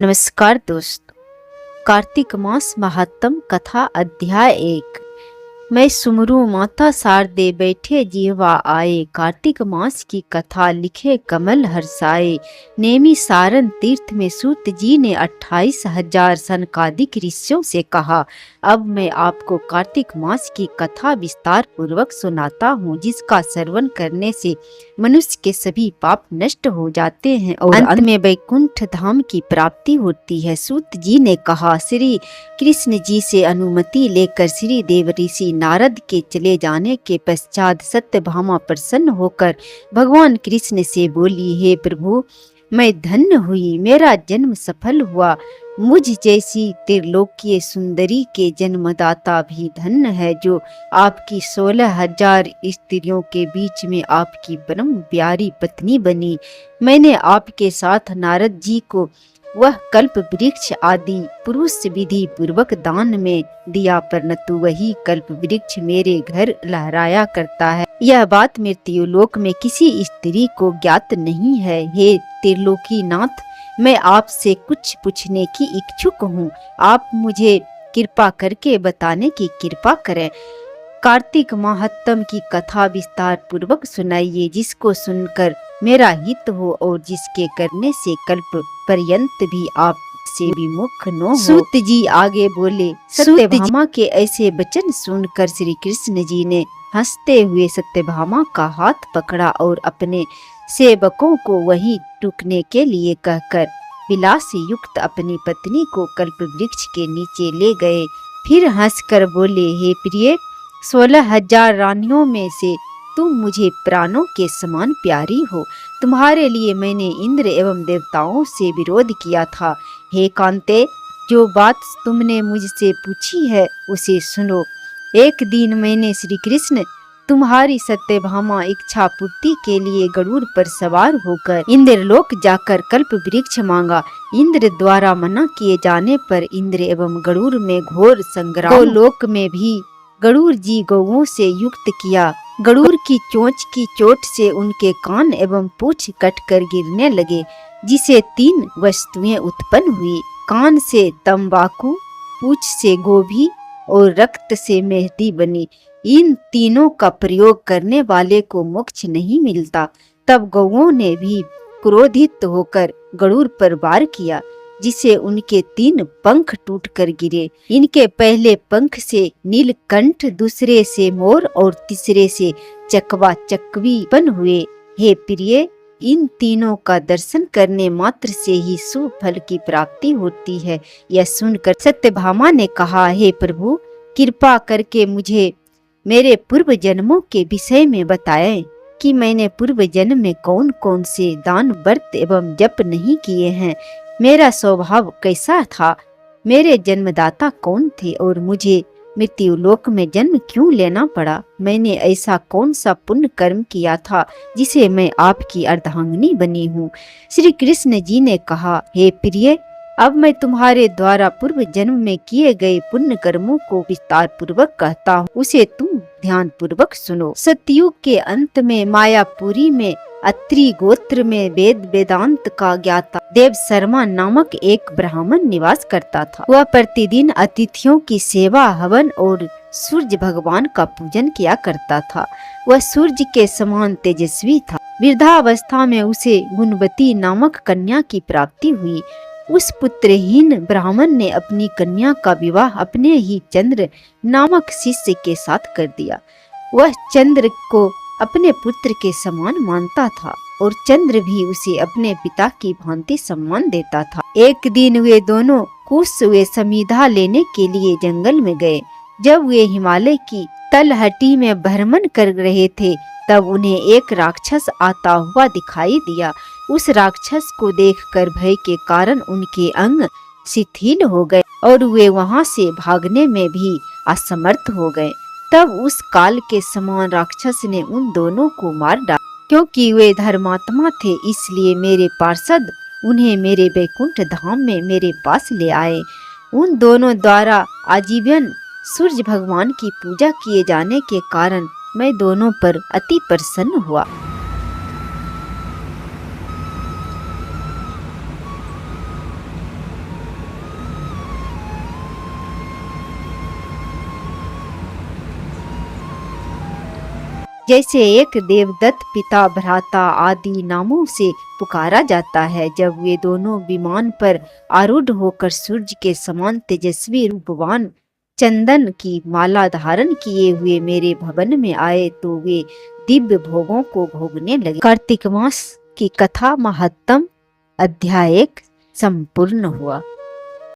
नमस्कार दोस्तों। कार्तिक मास महात्म कथा अध्याय 1। मैं सुमरू माता शारदे बैठे जीवा आए, कार्तिक मास की कथा लिखे कमल हर्षाए। नेमी सारन तीर्थ में सूत जी ने 28,000 सनकादिक ऋषियों से कहा। अब मैं आपको कार्तिक मास की कथा विस्तार पूर्वक सुनाता हूँ, जिसका श्रवण करने से मनुष्य के सभी पाप नष्ट हो जाते हैं और अंत में वैकुंठ धाम की प्राप्ति होती है। सूत जी ने कहा, श्री कृष्ण जी से अनुमति लेकर श्री देव ऋषि नारद के चले जाने के पश्चात सत्यभामा प्रसन्न होकर भगवान कृष्ण से बोली, हे प्रभु, मैं धन्य हुई, मेरा जन्म सफल हुआ। मुझ जैसी त्रिलोकीय सुंदरी के जन्मदाता भी धन्य है, जो आपकी 16,000 स्त्रियों के बीच में आपकी परम प्यारी पत्नी बनी। मैंने आपके साथ नारद जी को वह कल्प वृक्ष आदि पुरुष विधि पूर्वक दान में दिया, परंतु वही कल्प वृक्ष मेरे घर लहराया करता है। यह बात मृत्युलोक में किसी स्त्री को ज्ञात नहीं है। हे त्रिलोकी नाथ, मैं आपसे कुछ पूछने की इच्छुक हूँ, आप मुझे कृपा करके बताने की कृपा करें। कार्तिक महात्म की कथा विस्तार पूर्वक सुनाइए, जिसको सुनकर मेरा हित हो और जिसके करने से कल्प पर्यंत भी आप से विमुख न हो। सूत जी आगे बोले। सत्यभामा के ऐसे वचन सुनकर श्री कृष्ण जी ने हंसते हुए सत्यभामा का हाथ पकड़ा और अपने सेवकों को वहीं रुकने के लिए कहकर विलास युक्त अपनी पत्नी को कल्प वृक्ष के नीचे ले गए। फिर हंसकर बोले, हे प्रिय, 16,000 रानियों में से तुम मुझे प्राणों के समान प्यारी हो। तुम्हारे लिए मैंने इंद्र एवं देवताओं से विरोध किया था। हे कांते, जो बात तुमने मुझसे पूछी है उसे सुनो। एक दिन मैंने श्री कृष्ण तुम्हारी सत्यभामा इच्छा पूर्ति के लिए गरुड़ पर सवार होकर इंद्रलोक जाकर कल्प वृक्ष मांगा। इंद्र द्वारा मना किए जाने पर इंद्र एवं गरुड़ में घोर संग्राम। लोक में भी गरुड़ जी गौओं से युक्त किया। गरुड़ की चोंच की चोट से उनके कान एवं पूंछ कटकर गिरने लगे, जिसे 3 वस्तुएं उत्पन्न हुई। कान से तंबाकू, पूंछ से गोभी और रक्त से मेहंदी बनी। इन तीनों का प्रयोग करने वाले को मोक्ष नहीं मिलता। तब गौओं ने भी क्रोधित होकर गरुड़ पर वार किया, जिसे उनके 3 पंख टूटकर गिरे। इनके पहले पंख से नीलकंठ, दूसरे से मोर और तीसरे से चकवा चकवी बन हुए। हे प्रिय, इन तीनों का दर्शन करने मात्र से ही शुभ फल की प्राप्ति होती है। यह सुनकर सत्यभामा ने कहा, हे प्रभु, कृपा करके मुझे मेरे पूर्व जन्मों के विषय में बताएं कि मैंने पूर्व जन्म में कौन कौन से दान, व्रत एवं जप नहीं किए हैं। मेरा स्वभाव कैसा था, मेरे जन्मदाता कौन थे और मुझे मृत्युलोक में जन्म क्यों लेना पड़ा। मैंने ऐसा कौन सा पुण्य कर्म किया था जिसे मैं आपकी अर्धांगिनी बनी हूँ। श्री कृष्ण जी ने कहा, हे प्रिय, अब मैं तुम्हारे द्वारा पूर्व जन्म में किए गए पुण्य कर्मों को विस्तार पूर्वक कहता हूँ, उसे तुम ध्यान पूर्वक सुनो। सतयुग के अंत में मायापुरी में अत्रि गोत्र में वेद वेदांत का ज्ञाता देव शर्मा नामक एक ब्राह्मण निवास करता था। वह प्रतिदिन अतिथियों की सेवा, हवन और सूर्य भगवान का पूजन किया करता था। वह सूर्य के समान तेजस्वी था। वृद्धावस्था में उसे गुणवती नामक कन्या की प्राप्ति हुई। उस पुत्रहीन ब्राह्मण ने अपनी कन्या का विवाह अपने ही चंद्र नामक शिष्य के साथ कर दिया। वह चंद्र को अपने पुत्र के समान मानता था और चंद्र भी उसे अपने पिता की भांति सम्मान देता था। एक दिन वे दोनों कुश वे समीधा लेने के लिए जंगल में गए। जब वे हिमालय की तलहटी में भ्रमण कर रहे थे, तब उन्हें एक राक्षस आता हुआ दिखाई दिया। उस राक्षस को देखकर भय के कारण उनके अंग शिथिल हो गए और वे वहां से भागने में भी असमर्थ हो गए। तब उस काल के समान राक्षस ने उन दोनों को मार डाला। क्योंकि वे धर्मात्मा थे, इसलिए मेरे पार्षद उन्हें मेरे वैकुंठ धाम में मेरे पास ले आए। उन दोनों द्वारा आजीवन सूर्य भगवान की पूजा किए जाने के कारण मैं दोनों पर अति प्रसन्न हुआ। जैसे एक देवदत्त पिता भ्राता आदि नामों से पुकारा जाता है। जब वे दोनों विमान पर आरूढ़ होकर सूर्य के समान तेजस्वी रूपवान चंदन की माला धारण किए हुए मेरे भवन में आए तो वे दिव्य भोगों को भोगने लगे। कार्तिक मास की कथा महात्म अध्याय 1 संपूर्ण हुआ।